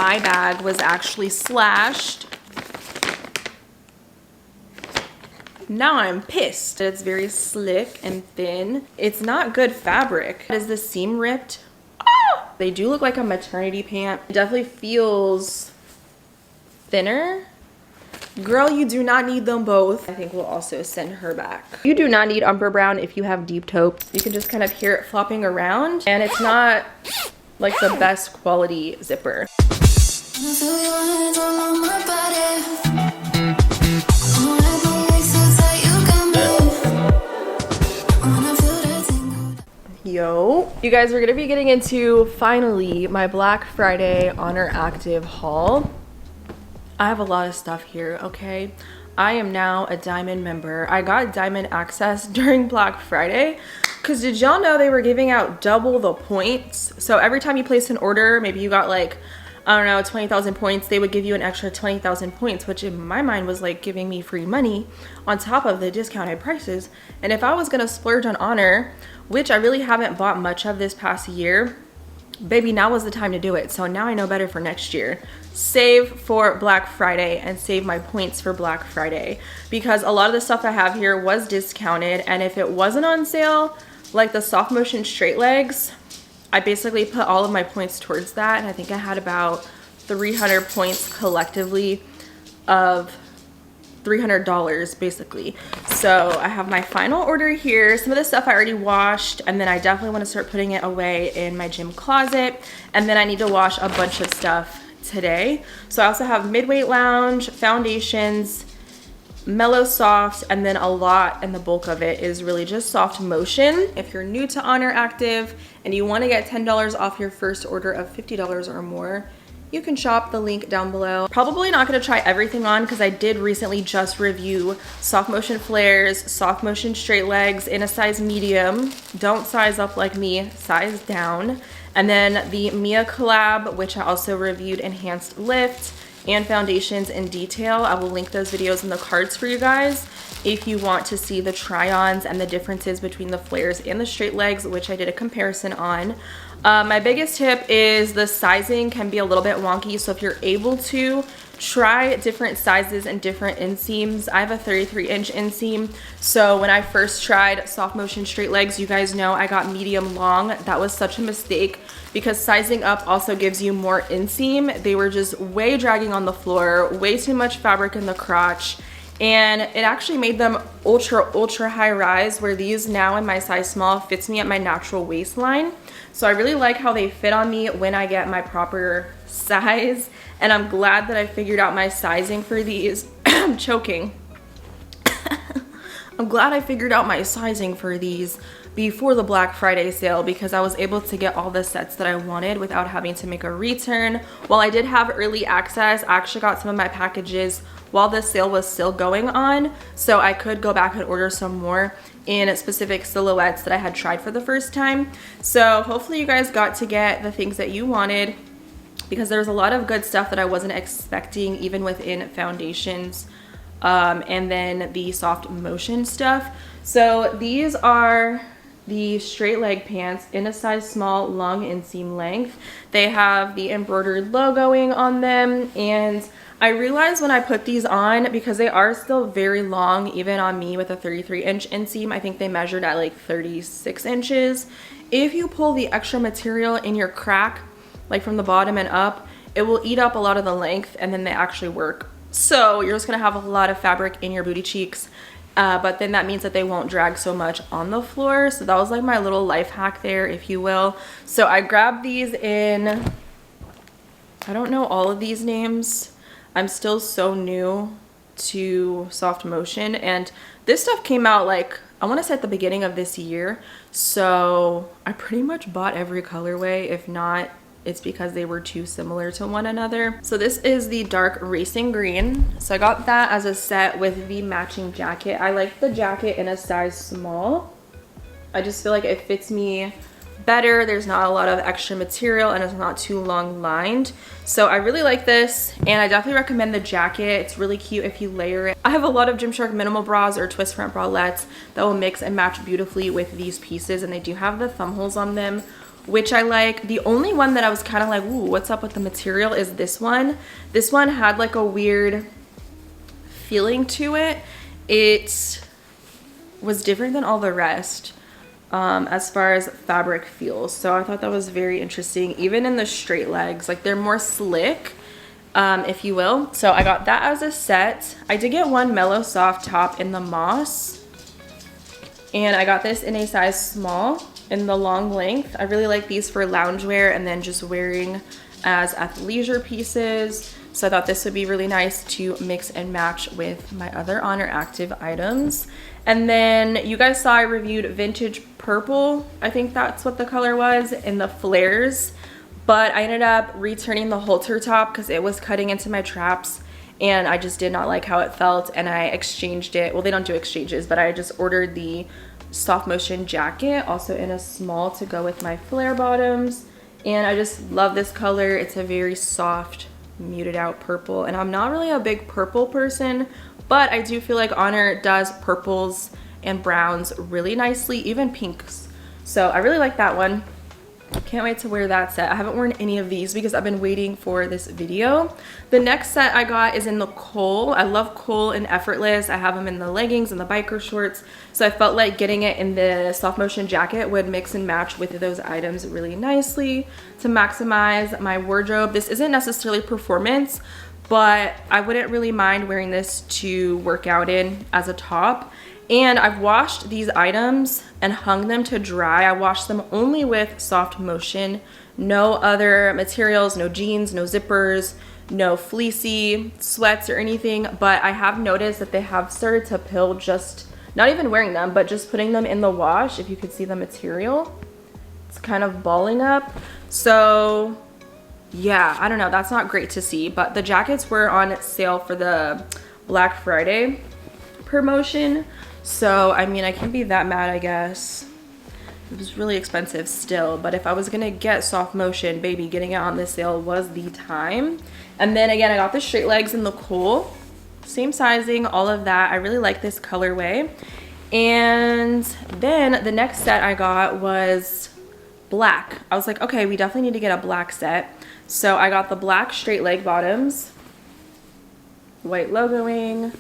my bag was actually slashed. Now I'm pissed. It's very slick and thin. It's not good fabric. Is the seam ripped? Oh! They do look like a maternity pant. It definitely feels thinner. Girl, you do not need them both. I think we'll also send her back. You do not need Umber Brown if you have deep taupe. You can just kind of hear it flopping around, and it's not like the best quality zipper. Yo, you guys, we're gonna be getting into finally my Black Friday Oner Active haul. I have a lot of stuff here, okay? I am now a Diamond member. I got Diamond access during Black Friday because did y'all know they were giving out double the points? So every time you place an order, maybe you got like, I don't know, 20,000 points, they would give you an extra 20,000 points, which in my mind was like giving me free money on top of the discounted prices. And if I was gonna splurge on Oner, which I really haven't bought much of this past year, baby, now was the time to do it. So now I know better for next year. Save for Black Friday and save my points for Black Friday, because a lot of the stuff I have here was discounted, and if it wasn't on sale, like the Softmotion straight legs, I basically put all of my points towards that, and I think I had about 300 points collectively of $300 basically. So I have my final order here. Some of the stuff I already washed, and then I definitely want to start putting it away in my gym closet, and then I need to wash a bunch of stuff today. So I also have mid-weight lounge, foundations, mellow soft, and then a lot, and the bulk of it is really just Softmotion. If you're new to Oner Active and you want to get $10 off your first order of $50 or more, you can shop the link down below. Probably not going to try everything on because I did recently just review Softmotion flares, Softmotion straight legs in a size medium. Don't size up like me, size down. And then the Mia collab, which I also reviewed enhanced lift and foundations in detail. I will link those videos in the cards for you guys if you want to see the try-ons and the differences between the flares and the straight legs, which I did a comparison on. My biggest tip is the sizing can be a little bit wonky, so if you're able to, try different sizes and different inseams. I have a 33-inch inseam, so when I first tried Softmotion straight legs, you guys know I got medium long. That was such a mistake because sizing up also gives you more inseam. They were just way dragging on the floor, way too much fabric in the crotch, and it actually made them ultra high rise, where these now in my size small fits me at my natural waistline. So I really like how they fit on me when I get my proper size, and I'm glad that I figured out my sizing for these. I'm choking. I'm glad I figured out my sizing for these before the Black Friday sale, because I was able to get all the sets that I wanted without having to make a return. While I did have early access, I actually got some of my packages while the sale was still going on, so I could go back and order some more in specific silhouettes that I had tried for the first time. So hopefully you guys got to get the things that you wanted, because there's a lot of good stuff that I wasn't expecting, even within foundations, and then the Softmotion stuff. So these are the straight leg pants in a size small, long inseam length. They have the embroidered logoing on them, and I realized when I put these on, because they are still very long, even on me with a 33-inch inseam, I think they measured at like 36 inches. If you pull the extra material in your crack, like from the bottom and up, it will eat up a lot of the length, and then they actually work. So you're just gonna have a lot of fabric in your booty cheeks, but then that means that they won't drag so much on the floor. So that was like my little life hack there, if you will. So I grabbed these in, I don't know all of these names. I'm still so new to Softmotion, and this stuff came out like, I want to say at the beginning of this year, so I pretty much bought every colorway. If not, it's because they were too similar to one another. So this is the dark racing green, so I got that as a set with the matching jacket. I like the jacket in a size small. I just feel like it fits me better. There's not a lot of extra material, and it's not too long lined. So I really like this, and I definitely recommend the jacket. It's really cute if you layer it. I have a lot of Gymshark minimal bras or twist front bralettes that will mix and match beautifully with these pieces, and they do have the thumb holes on them, which I like. The only one that I was kind of like, ooh, what's up with the material is this one. This one had like a weird feeling to it. It was different than all the rest as far as fabric feels. So I thought that was very interesting. Even in the straight legs, like they're more slick, if you will. So I got that as a set. I did get one Mellow Soft top in the moss, and I got this in a size small in the long length. I really like these for loungewear and then just wearing as athleisure pieces. So I thought this would be really nice to mix and match with my other Oner Active items. And then you guys saw I reviewed Vintage Purple. I think that's what the color was, in the flares. But I ended up returning the halter top because it was cutting into my traps and I just did not like how it felt, and I exchanged it. Well, they don't do exchanges, but I just ordered the Softmotion jacket, also in a small, to go with my flare bottoms. And I just love this color. It's a very soft, muted out purple, and I'm not really a big purple person, but I do feel like Oner does purples and browns really nicely, even pinks. So I really like that one. Can't wait to wear that set. I haven't worn any of these because I've been waiting for this video. The next set I got is in the Kohl. I love Kohl and Effortless. I have them in the leggings and the biker shorts. So I felt like getting it in the Softmotion jacket would mix and match with those items really nicely to maximize my wardrobe. This isn't necessarily performance, but I wouldn't really mind wearing this to work out in as a top. And I've washed these items and hung them to dry. I washed them only with Softmotion, no other materials, no jeans, no zippers, no fleecy sweats or anything. But I have noticed that they have started to pill, just not even wearing them, but just putting them in the wash. If you could see the material, it's kind of balling up. So yeah, I don't know, that's not great to see. But the jackets were on sale for the Black Friday promotion. So, I mean, I can't be that mad, I guess. It was really expensive still, but if I was gonna get Softmotion, baby, getting it on this sale was the time. And then again, I got the straight legs in the Kohl. Same sizing, all of that. I really like this colorway. And then the next set I got was black. I was like, okay, we definitely need to get a black set. So I got the black straight leg bottoms, white logoing.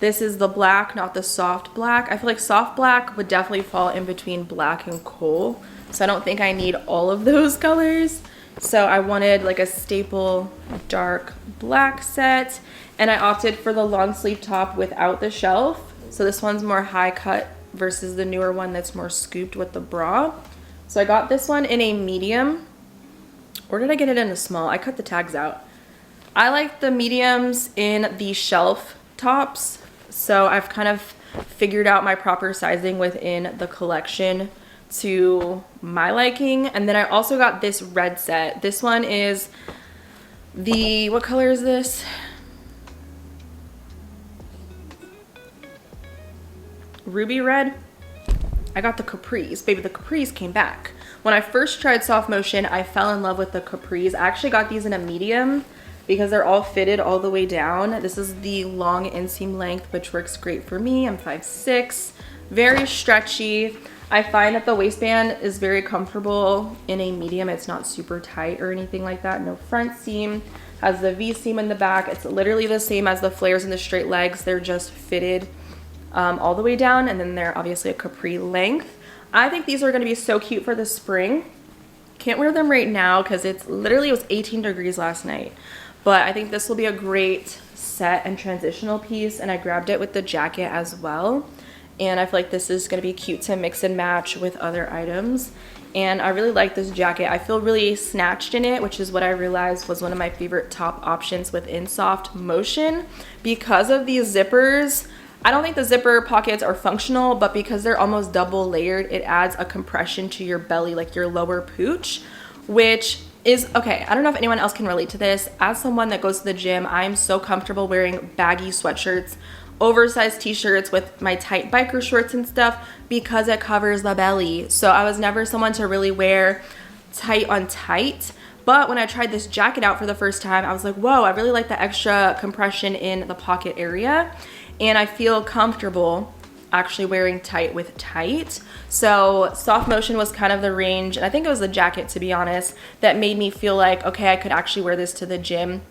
This is the black, not the soft black. I feel like soft black would definitely fall in between black and Kohl. So I don't think I need all of those colors. So I wanted like a staple dark black set. And I opted for the long sleeve top without the shelf. So this one's more high cut versus the newer one that's more scooped with the bra. So I got this one in a medium. Or did I get it in a small? I cut the tags out. I like the mediums in the shelf tops. So I've kind of figured out my proper sizing within the collection to my liking. And then I also got this red set. This one is the, what color is this? Ruby red. I got the capris. Baby, the capris came back. When I first tried Softmotion, I fell in love with the capris. I actually got these in a medium because they're all fitted all the way down. This is the long inseam length, which works great for me. I'm 5'6", very stretchy. I find that the waistband is very comfortable in a medium. It's not super tight or anything like that. No front seam, has the V seam in the back. It's literally the same as the flares and the straight legs. They're just fitted all the way down, and then they're obviously a capri length. I think these are gonna be so cute for the spring. Can't wear them right now because it was 18 degrees last night. But I think this will be a great set and transitional piece, and I grabbed it with the jacket as well. And I feel like this is gonna be cute to mix and match with other items. And I really like this jacket. I feel really snatched in it, which is what I realized was one of my favorite top options within Softmotion. Because of these zippers, I don't think the zipper pockets are functional, but because they're almost double layered, it adds a compression to your belly, like your lower pooch, which is okay. I don't know if anyone else can relate to this. As someone that goes to the gym, I'm so comfortable wearing baggy sweatshirts, oversized t-shirts with my tight biker shorts and stuff because it covers the belly. So I was never someone to really wear tight on tight. But when I tried this jacket out for the first time, I was like, whoa, I really like the extra compression in the pocket area. And I feel comfortable actually wearing tight with tight. So Softmotion was kind of the range, and I think it was the jacket, to be honest, that made me feel like, okay, I could actually wear this to the gym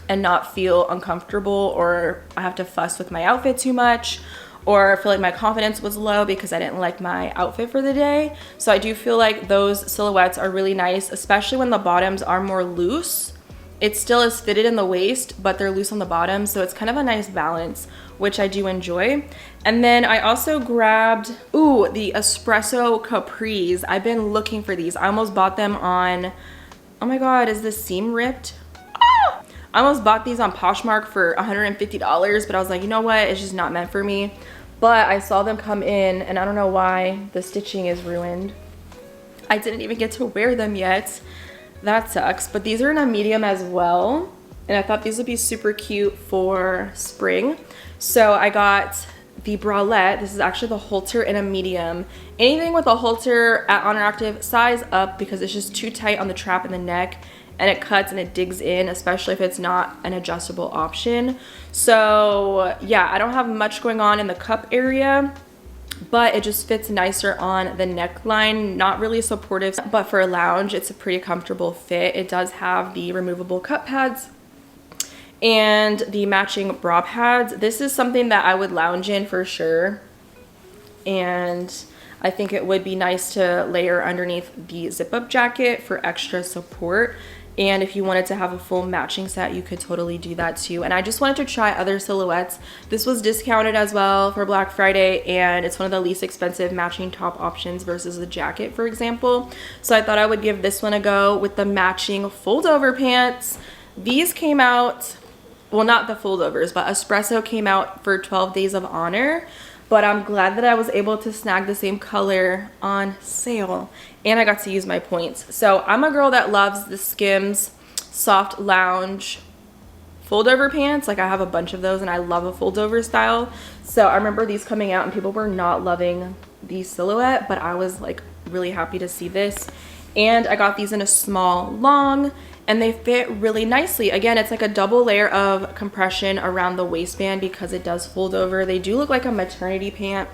and not feel uncomfortable, or I have to fuss with my outfit too much, or feel like my confidence was low because I didn't like my outfit for the day. So I do feel like those silhouettes are really nice, especially when the bottoms are more loose. It still is fitted in the waist, but they're loose on the bottom, so it's kind of a nice balance, which I do enjoy. And then I also grabbed, the Espresso capris. I've been looking for these. I almost bought them on, oh my God, is this seam ripped? I almost bought these on Poshmark for $150, but I was like, you know what, it's just not meant for me. But I saw them come in, and I don't know why the stitching is ruined. I didn't even get to wear them yet. That sucks. But these are in a medium as well, and I thought these would be super cute for spring. So I got the bralette. This is actually the halter in a medium. Anything with a halter at Oner Active, size up, because it's just too tight on the trap and the neck, and it cuts and it digs in, especially if it's not an adjustable option. So yeah, I don't have much going on in the cup area, but it just fits nicer on the neckline. Not really supportive, but for a lounge, it's a pretty comfortable fit. It does have the removable cup pads and the matching bra pads. This is something that I would lounge in for sure, and I think it would be nice to layer underneath the zip-up jacket for extra support. And if you wanted to have a full matching set, you could totally do that too. And I just wanted to try other silhouettes. This was discounted as well for Black Friday, and it's one of the least expensive matching top options versus the jacket, for example. So I thought I would give this one a go with the matching fold-over pants. These came out, well, not the foldovers, but Espresso came out for 12 Days of Oner. But I'm glad that I was able to snag the same color on sale, and I got to use my points. So I'm a girl that loves the Skims soft lounge fold-over pants. Like, I have a bunch of those, and I love a fold-over style. So I remember these coming out, and people were not loving the silhouette, but I was like really happy to see this. And I got these in a small long, and they fit really nicely. Again, it's like a double layer of compression around the waistband because it does fold over. They do look like a maternity pant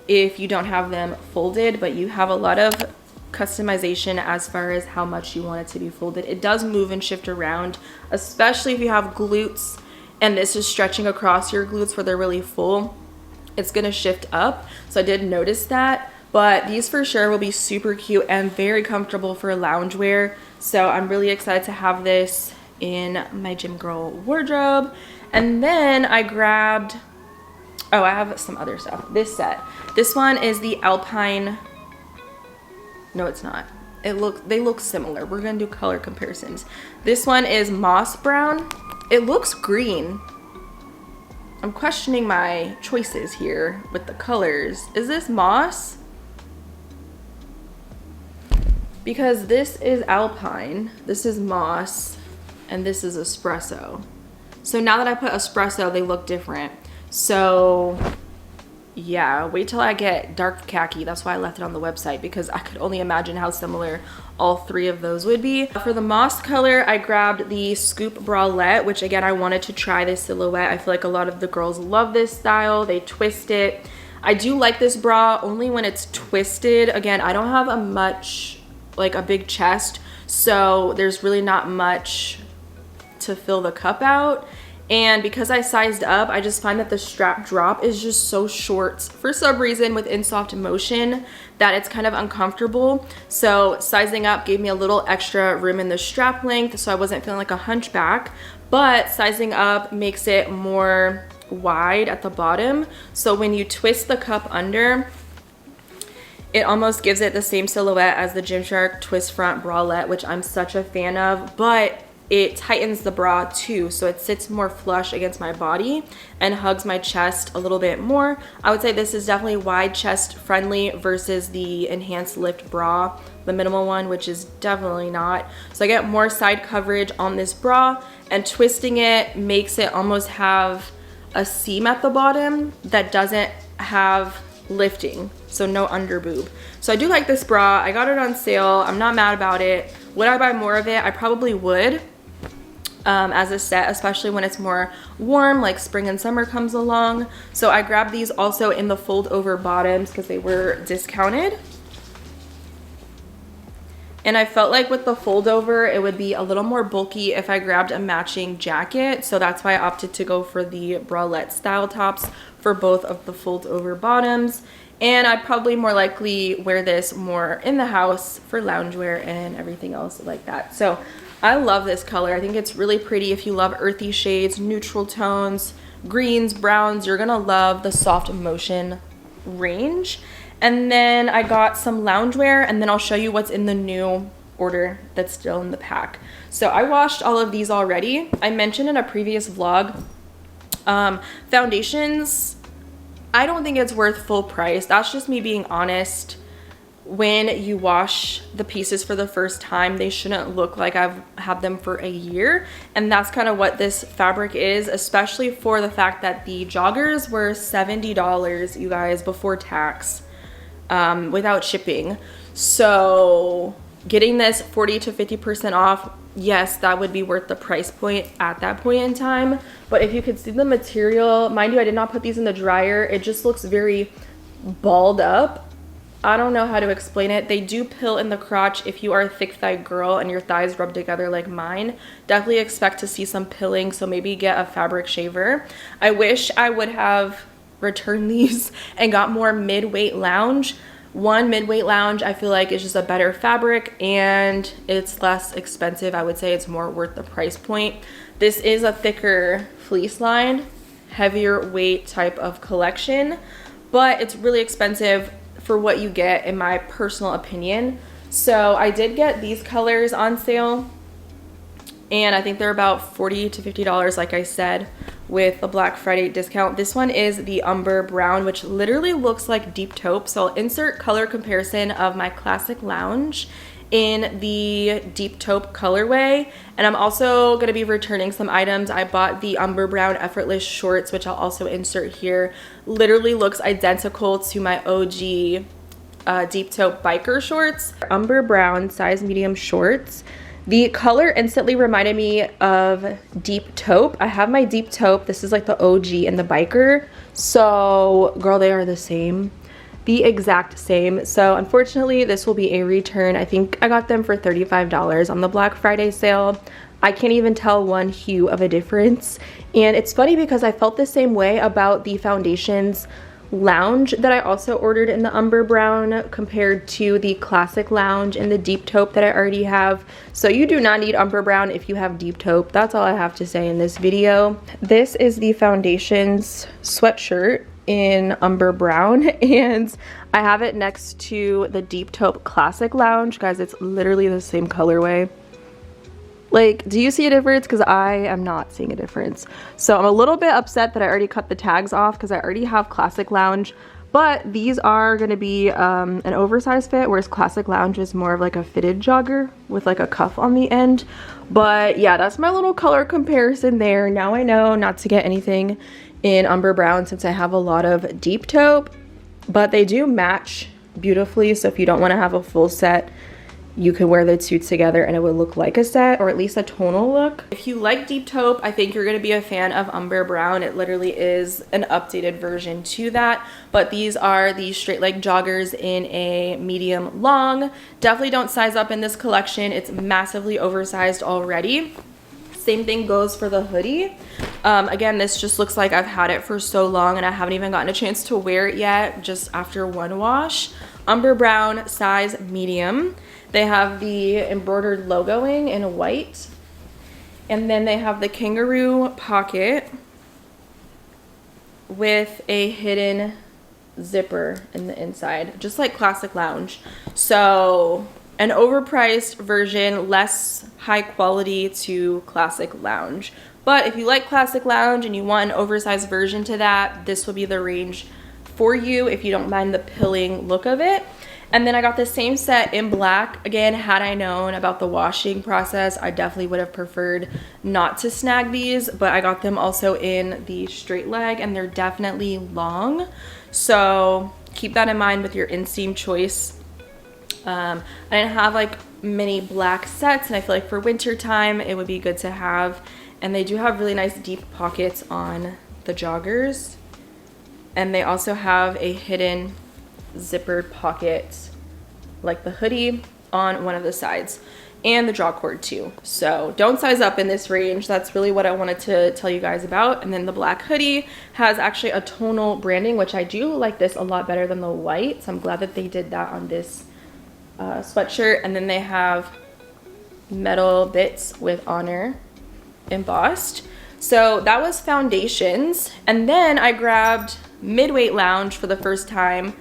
if you don't have them folded, but you have a lot of customization as far as how much you want it to be folded. It does move and shift around, especially if you have glutes and this is stretching across your glutes where they're really full. It's gonna shift up, so I did notice that. But these for sure will be super cute and very comfortable for loungewear. So I'm really excited to have this in my gym girl wardrobe. And then I grabbed, I have some other stuff. This set. This one is the Alpine, no it's not. They look similar. We're gonna do color comparisons. This one is moss brown. It looks green. I'm questioning my choices here with the colors. Is this moss? Because this is Alpine, this is moss, and this is Espresso. So now that I put Espresso, they look different. So yeah, wait till I get dark khaki. That's why I left it on the website, because I could only imagine how similar all three of those would be. For the moss color, I grabbed the Scoop Bralette, which again, I wanted to try this silhouette. I feel like a lot of the girls love this style. They twist it. I do like this bra only when it's twisted. Again, I don't have a big chest, so there's really not much to fill the cup out. And because I sized up, I just find that the strap drop is just so short for some reason within Softmotion that it's kind of uncomfortable. So sizing up gave me a little extra room in the strap length, so I wasn't feeling like a hunchback. But sizing up makes it more wide at the bottom, so when you twist the cup under, it almost gives it the same silhouette as the Gymshark twist front bralette, which I'm such a fan of, but it tightens the bra too, so it sits more flush against my body and hugs my chest a little bit more. I would say this is definitely wide chest friendly versus the enhanced lift bra, the minimal one, which is definitely not. So I get more side coverage on this bra, and twisting it makes it almost have a seam at the bottom that doesn't have lifting, so no under boob. So I do like this bra. I got it on sale. I'm not mad about it. Would I buy more of it? I probably would, as a set, especially when it's more warm, like spring and summer comes along. So I grabbed these also in the fold over bottoms because they were discounted. And I felt like with the fold over, it would be a little more bulky if I grabbed a matching jacket. So that's why I opted to go for the bralette style tops for both of the fold over bottoms. And I'd probably more likely wear this more in the house for loungewear and everything else like that. So I love this color. I think it's really pretty. If you love earthy shades, neutral tones, greens, browns, you're gonna love the Softmotion range. And then I got some loungewear, and then I'll show you what's in the new order that's still in the pack. So I washed all of these already. I mentioned in a previous vlog, foundations, I don't think it's worth full price. That's just me being honest. When you wash the pieces for the first time, they shouldn't look like I've had them for a year. And that's kind of what this fabric is, especially for the fact that the joggers were $70, you guys, before tax. Without shipping. So getting this 40 to 50% off, yes, that would be worth the price point at that point in time. But if you could see the material, mind you, I did not put these in the dryer. It just looks very balled up. I don't know how to explain it. They do pill in the crotch. If you are a thick thigh girl and your thighs rub together like mine, definitely expect to see some pilling. So maybe get a fabric shaver. I wish I would have return these and got more mid-weight lounge. One mid-weight lounge I feel like is just a better fabric and it's less expensive. I would say it's more worth the price point. This is a thicker fleece line, heavier weight type of collection, but it's really expensive for what you get in my personal opinion. So I did get these colors on sale and I think they're about $40 to $50 like I said, with a Black Friday discount. This one is the Umber Brown, which literally looks like deep taupe. So I'll insert color comparison of my classic lounge in the deep taupe colorway. And I'm also going to be returning some items. I bought the Umber Brown Effortless shorts, which I'll also insert here. Literally looks identical to my OG deep taupe biker shorts. Umber Brown size medium shorts. The color instantly reminded me of deep taupe. I have my deep taupe. This is like the OG and the biker. So, girl, they are the same. The exact same. So, unfortunately, this will be a return. I think I got them for $35 on the Black Friday sale. I can't even tell one hue of a difference. And it's funny because I felt the same way about the foundations lounge that I also ordered in the Umber Brown compared to the classic lounge in the deep taupe that I already have. So you do not need Umber Brown if you have deep taupe. That's all I have to say in this video. This is the foundations sweatshirt in Umber Brown and I have it next to the deep taupe classic lounge. Guys, it's literally the same colorway. Like, do you see a difference? Because I am not seeing a difference. So I'm a little bit upset that I already cut the tags off because I already have classic lounge. But these are going to be an oversized fit, whereas classic lounge is more of like a fitted jogger with like a cuff on the end. But yeah, that's my little color comparison there. Now I know not to get anything in Umber Brown since I have a lot of deep taupe. But they do match beautifully. So if you don't want to have a full set, you can wear the two together and it would look like a set, or at least a tonal look. If you like deep taupe, I think you're going to be a fan of Umber Brown. It literally is an updated version to that. But these are the straight leg joggers in a medium long. Definitely don't size up in this collection. It's massively oversized already. Same thing goes for the hoodie. Again, this just looks like I've had it for so long and I haven't even gotten a chance to wear it yet, just after one wash. Umber Brown, size medium. They have the embroidered logoing in white. And then they have the kangaroo pocket with a hidden zipper in the inside, just like classic lounge. So an overpriced version, less high quality to classic lounge. But if you like classic lounge and you want an oversized version to that, this will be the range for you if you don't mind the pilling look of it. And then I got the same set in black. Again, had I known about the washing process, I definitely would have preferred not to snag these, but I got them also in the straight leg and they're definitely long. So keep that in mind with your inseam choice. I didn't have like many black sets and I feel like for winter time, it would be good to have And they do have really nice deep pockets on the joggers. And they also have a hidden zippered pocket like the hoodie on one of the sides, and the draw cord too. So don't size up in this range. That's really what I wanted to tell you guys about. And then the black hoodie has actually a tonal branding, which I do like this a lot better than the white. So I'm glad that they did that on this sweatshirt. And then they have metal bits with Oner embossed. So that was foundations. And then I grabbed Midweight Lounge for the first time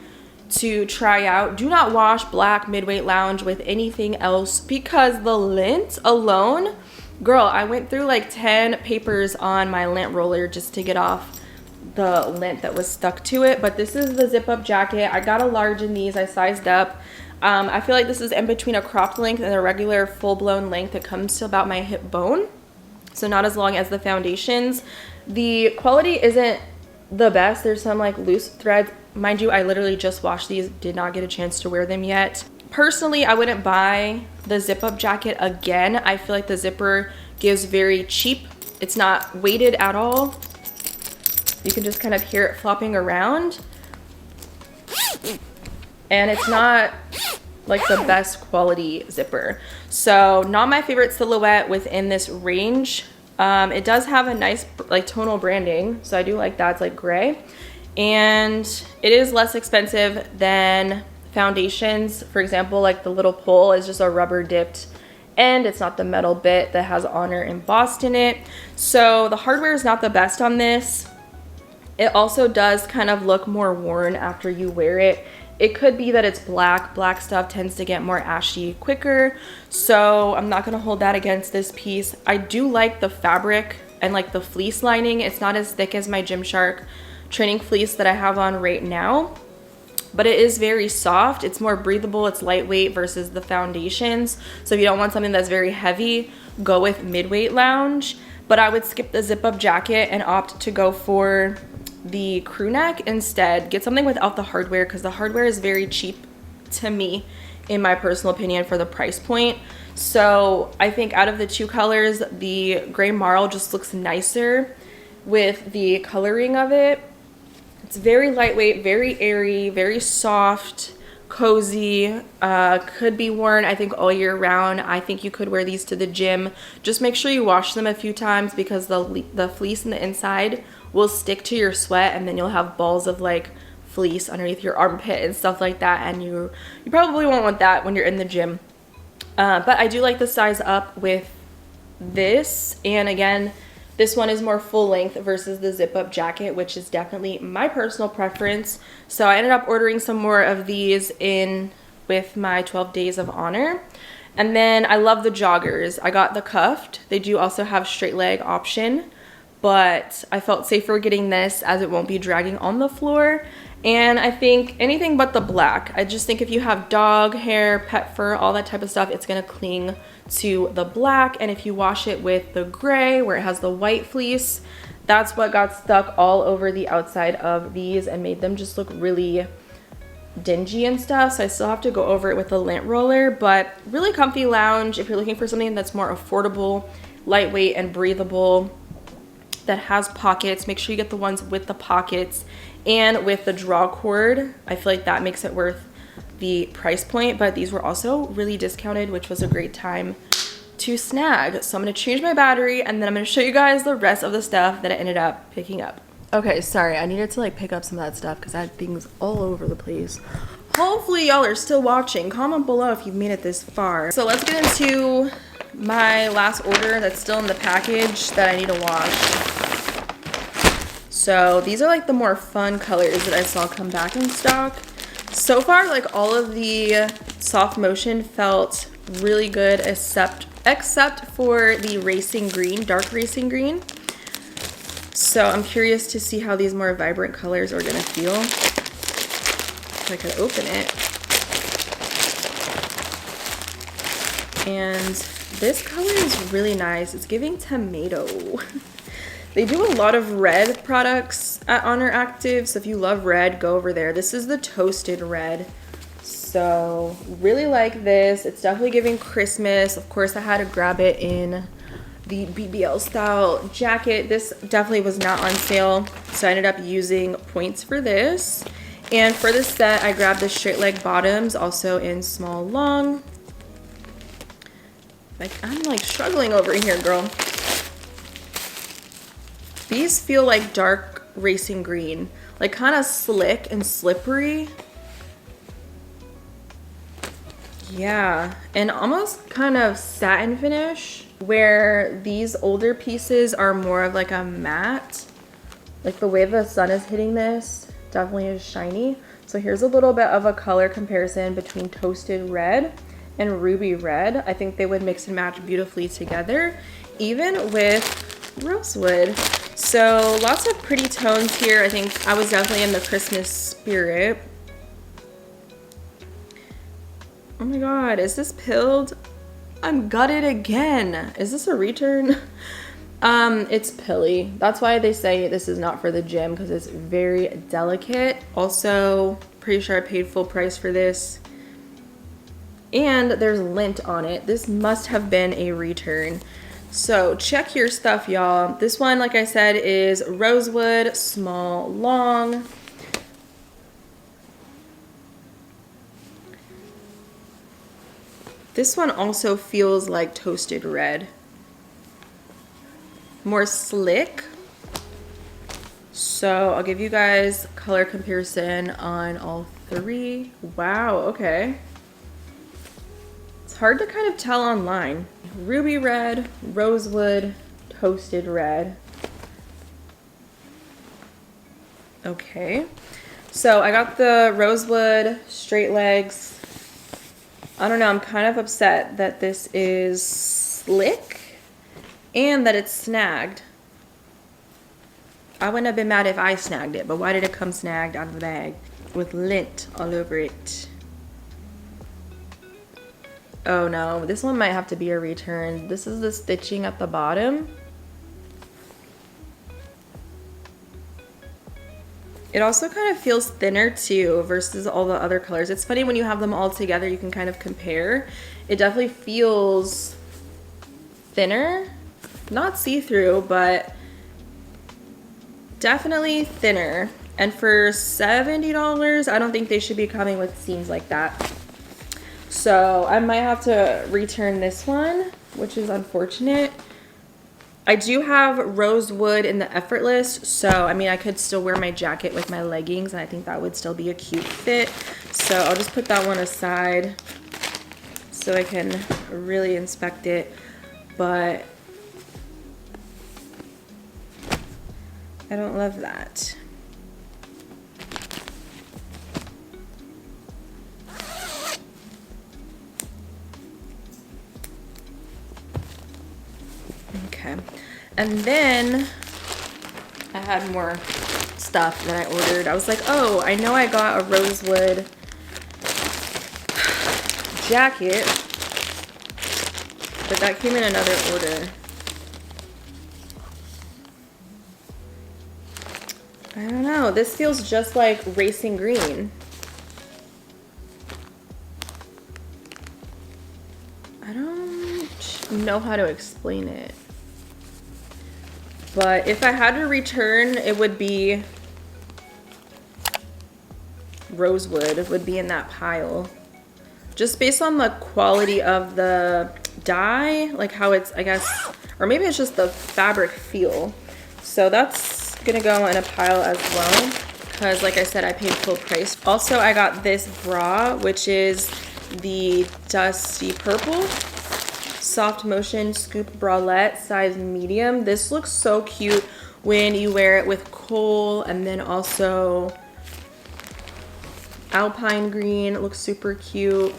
to try out. Do not wash black Midweight Lounge with anything else because the lint alone, girl, I went through like 10 papers on my lint roller just to get off the lint that was stuck to it. But this is the zip up jacket. I got a large in these. I sized up. I feel like this is in between a cropped length and a regular full-blown length. It comes to about my hip bone, so not as long as the foundations. The quality isn't the best. There's some like loose threads. Mind you, I literally just washed these, did not get a chance to wear them yet. Personally, I wouldn't buy the zip up jacket again. I feel like the zipper gives very cheap. It's not weighted at all. You can just kind of hear it flopping around. And it's not like the best quality zipper. So not my favorite silhouette within this range. It does have a nice like tonal branding, so I do like that. It's like gray. And it is less expensive than foundations. For example, like the little pole is just a rubber dipped end. It's not the metal bit that has Oner embossed in it. So the hardware is not the best on this. It also does kind of look more worn after you wear it. It could be that it's black. Black stuff tends to get more ashy quicker. So I'm not gonna hold that against this piece. I do like the fabric and like the fleece lining. It's not as thick as my Gymshark training fleece that I have on right now, but it is very soft. It's more breathable. It's lightweight versus the foundations. So if you don't want something that's very heavy, go with Midweight Lounge. But I would skip the zip up jacket and opt to go for the crew neck instead. Get something without the hardware because the hardware is very cheap to me, in my personal opinion, for the price point. So I think out of the two colors, the gray marl just looks nicer with the coloring of it. It's very lightweight, very airy, very soft, cozy. Could be worn, I think, all year round. I think you could wear these to the gym. Just make sure you wash them a few times because the fleece in the inside will stick to your sweat, and then you'll have balls of like fleece underneath your armpit and stuff like that, and you probably won't want that when you're in the gym. But I do like the size up with this, and again, this one is more full length versus the zip up jacket, which is definitely my personal preference. So I ended up ordering some more of these in with my 12 days of Oner. And then I love the joggers. I got the cuffed. They do also have straight leg option, but I felt safer getting this as it won't be dragging on the floor. And I think anything but the black. I just think if you have dog hair, pet fur, all that type of stuff, it's gonna cling to the black. And if you wash it with the gray where it has the white fleece, that's what got stuck all over the outside of these and made them just look really dingy and stuff. So I still have to go over it with the lint roller, but really comfy lounge if you're looking for something that's more affordable, lightweight, and breathable, that has pockets. Make sure you get the ones with the pockets and with the draw cord. I feel like that makes it worth the price point, but these were also really discounted, which was a great time to snag. So I'm gonna change my battery and then I'm gonna show you guys the rest of the stuff that I ended up picking up. Okay, sorry, I needed to like pick up some of that stuff because I had things all over the place. Hopefully y'all are still watching. Comment below if you've made it this far. So let's get into my last order that's still in the package that I need to wash. So these are like the more fun colors that I saw come back in stock. So far, like all of the Softmotion felt really good except for the racing green, dark racing green. So I'm curious to see how these more vibrant colors are gonna feel. If I could open it. And this color is really nice. It's giving tomato. They do a lot of red products at Oner Active, so if you love red, go over there. This is the toasted red. So really like this. It's definitely giving Christmas. Of course, I had to grab it in the BBL style jacket. This definitely was not on sale, so I ended up using points for this. And for this set, I grabbed the straight leg bottoms, also in small long. Like, I'm like struggling over here, girl. These feel like dark racing green, like kind of slick and slippery. Yeah, and almost kind of satin finish, where these older pieces are more of like a matte. Like the way the sun is hitting this definitely is shiny. So here's a little bit of a color comparison between toasted red and ruby red. I think they would mix and match beautifully together, even with rosewood. So lots of pretty tones here. I think I was definitely in the Christmas spirit. Oh my God, is this pilled? I'm gutted again. Is this a return? It's pilly. That's why they say this is not for the gym, because it's very delicate. Also, pretty sure I paid full price for this. And there's lint on it. This must have been a return. So check your stuff, y'all. This one, like I said, is rosewood, small, long. This one also feels like toasted red. More slick. So I'll give you guys color comparison on all three. Wow, okay. It's hard to kind of tell online. Ruby red, rosewood, toasted red. Okay. So I got the rosewood straight legs. I don't know, I'm kind of upset that this is slick and that it's snagged. I wouldn't have been mad if I snagged it, but why did it come snagged out of the bag with lint all over it? Oh no, this one might have to be a return. This is the stitching at the bottom. It also kind of feels thinner too versus all the other colors. It's funny when you have them all together, you can kind of compare. It definitely feels thinner, not see-through, but definitely thinner. And for $70, I don't think they should be coming with seams like that. So I might have to return this one, which is unfortunate. I do have rosewood in the Effortless, so I mean I could still wear my jacket with my leggings and I think that would still be a cute fit. So I'll just put that one aside so I can really inspect it. But I don't love that. Okay, and then I had more stuff that I ordered. I was like, oh, I know I got a rosewood jacket, but that came in another order. I don't know, this feels just like racing green. I don't know how to explain it. But if I had to return, it would be rosewood. It would be in that pile. Just based on the quality of the dye, like how it's, I guess, or maybe it's just the fabric feel. So that's gonna go in a pile as well, because like I said, I paid full price. Also, I got this bra, which is the dusty purple. Softmotion scoop bralette, size medium. This looks so cute when you wear it with coal, and then also Alpine Green. It looks super cute.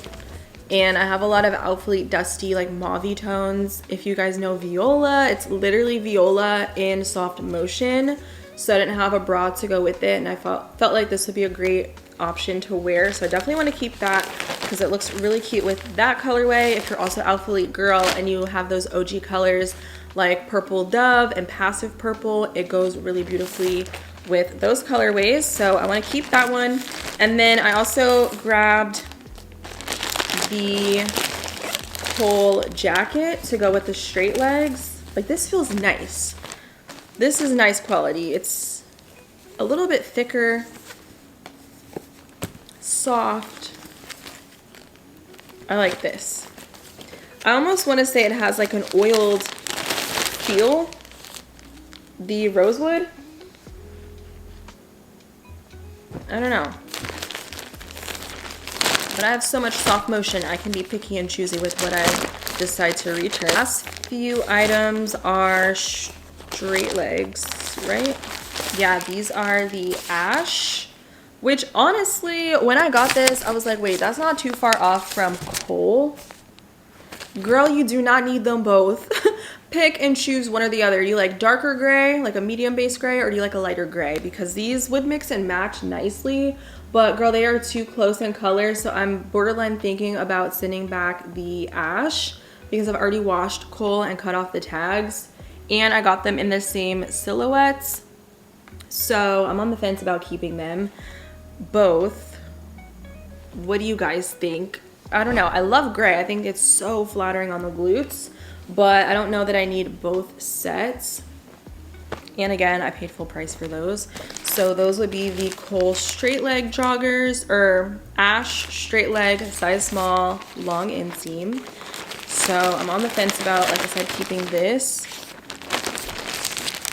And I have a lot of Outfleet dusty like mauve tones. If you guys know Viola, it's literally Viola in Softmotion. So I didn't have a bra to go with it, and I felt like this would be a great option to wear. So I definitely want to keep that because it looks really cute with that colorway. If you're also Outfleet girl and you have those OG colors like Purple Dove and Passive Purple, it goes really beautifully with those colorways. So I want to keep that one. And then I also grabbed the whole jacket to go with the straight legs. Like, this feels nice. This is nice quality. It's a little bit thicker, soft. I like this. I almost want to say it has like an oiled feel. The Rosewood. I don't know. But I have so much soft motion, I can be picky and choosy with what I decide to return. Last few items are straight legs, right? Yeah, these are the Ash, which honestly, when I got this, I was like, wait, that's not too far off from Kohl. Girl, you do not need them both. Pick and choose one or the other. Do you like darker gray, like a medium base gray, or do you like a lighter gray? Because these would mix and match nicely, but girl, they are too close in color, so I'm borderline thinking about sending back the Ash because I've already washed Kohl and cut off the tags, and I got them in the same silhouettes, so I'm on the fence about keeping them both. What do you guys think? I don't know. I love gray. I think it's so flattering on the glutes, but I don't know that I need both sets. And again, I paid full price for those. So those would be the Kohl straight leg joggers, or Ash straight leg, size small, long inseam. So I'm on the fence about, like I said, keeping this.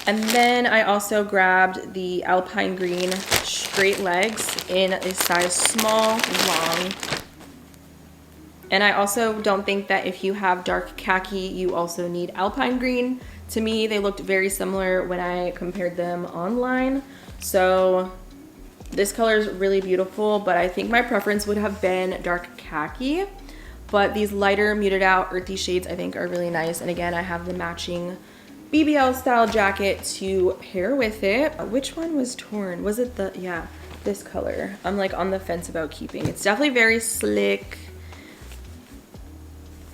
And then I also grabbed the Alpine Green straight legs in a size small, long. And I also don't think that if you have dark khaki, you also need Alpine Green. To me, they looked very similar when I compared them online. So this color is really beautiful, but I think my preference would have been dark khaki. But these lighter, muted out, earthy shades I think are really nice. And again, I have the matching BBL style jacket to pair with it. Which one was torn? Was it the, yeah, this color. I'm like on the fence about keeping. It's definitely very slick.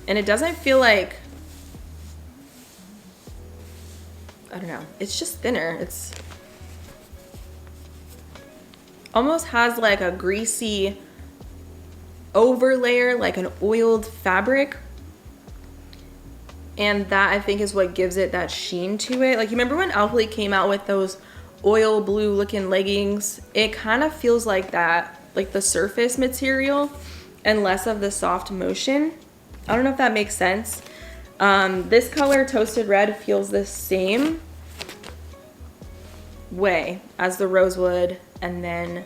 And it doesn't feel like, I don't know, it's just thinner. It's almost has like a greasy overlayer, like an oiled fabric. And that I think is what gives it that sheen to it. Like, you remember when Alpine came out with those oil blue looking leggings? It kind of feels like that, like the surface material and less of the soft motion. I don't know if that makes sense. This color, Toasted Red, feels the same way as the Rosewood and then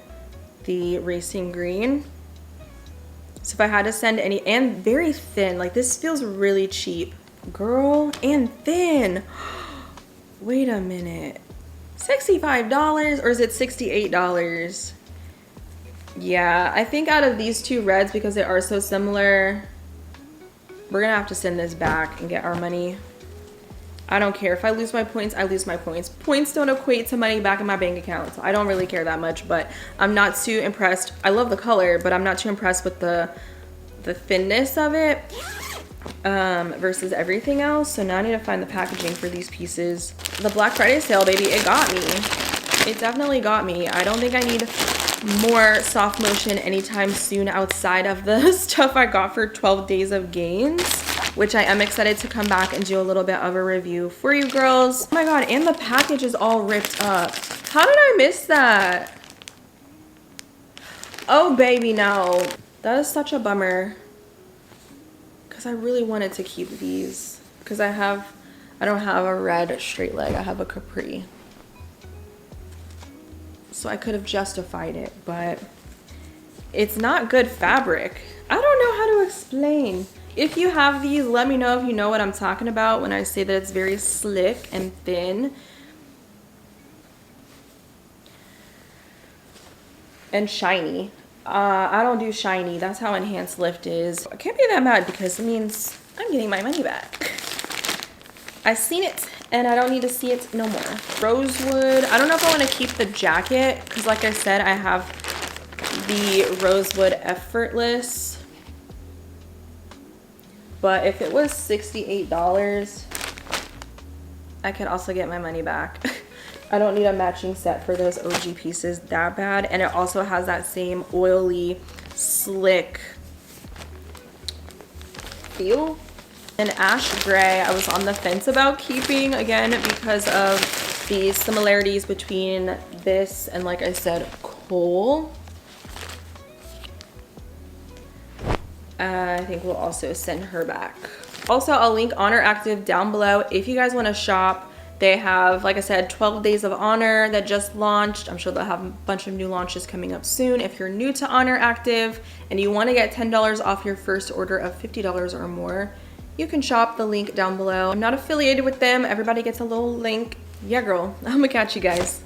the Racing Green. So if I had to send any, and very thin, like this feels really cheap. Girl, and thin. Wait a minute. $65 or is it $68? Yeah, I think out of these two reds, because they are so similar, we're gonna have to send this back and get our money. I don't care. If I lose my points, I lose my points. Points don't equate to money back in my bank account, so I don't really care that much, but I'm not too impressed. I love the color, but I'm not too impressed with the thinness of it versus everything else. So now I need to find the packaging for these pieces. The Black Friday sale, baby, it got me. It definitely got me. I don't think I need more soft motion anytime soon outside of the stuff I got for 12 Days of Gains, which I am excited to come back and do a little bit of a review for you girls. Oh my god, and the package is all ripped up. How did I miss that? Oh baby, no. That is such a bummer, because I really wanted to keep these, because I don't have a red straight leg, I have a capri. So I could have justified it, but it's not good fabric. I don't know how to explain. If you have these, let me know if you know what I'm talking about when I say that it's very slick and thin. And shiny. I don't do shiny. That's how enhanced lift is. I can't be that mad because it means I'm getting my money back. I seen it and I don't need to see it no more. Rosewood. I don't know if I want to keep the jacket because, like I said, I have the Rosewood Effortless. But if it was $68, I could also get my money back. I don't need a matching set for those OG pieces that bad. And it also has that same oily, slick feel. And ash gray, I was on the fence about keeping, again, because of the similarities between this and, like I said, coal. I think we'll also send her back. Also, I'll link Oner Active down below if you guys want to shop. They have, like I said, 12 Days of Oner that just launched. I'm sure they'll have a bunch of new launches coming up soon. If you're new to Oner Active and you want to get $10 off your first order of $50 or more, you can shop. The link down below. I'm not affiliated with them. Everybody gets a little link. Yeah, girl. I'm gonna catch you guys.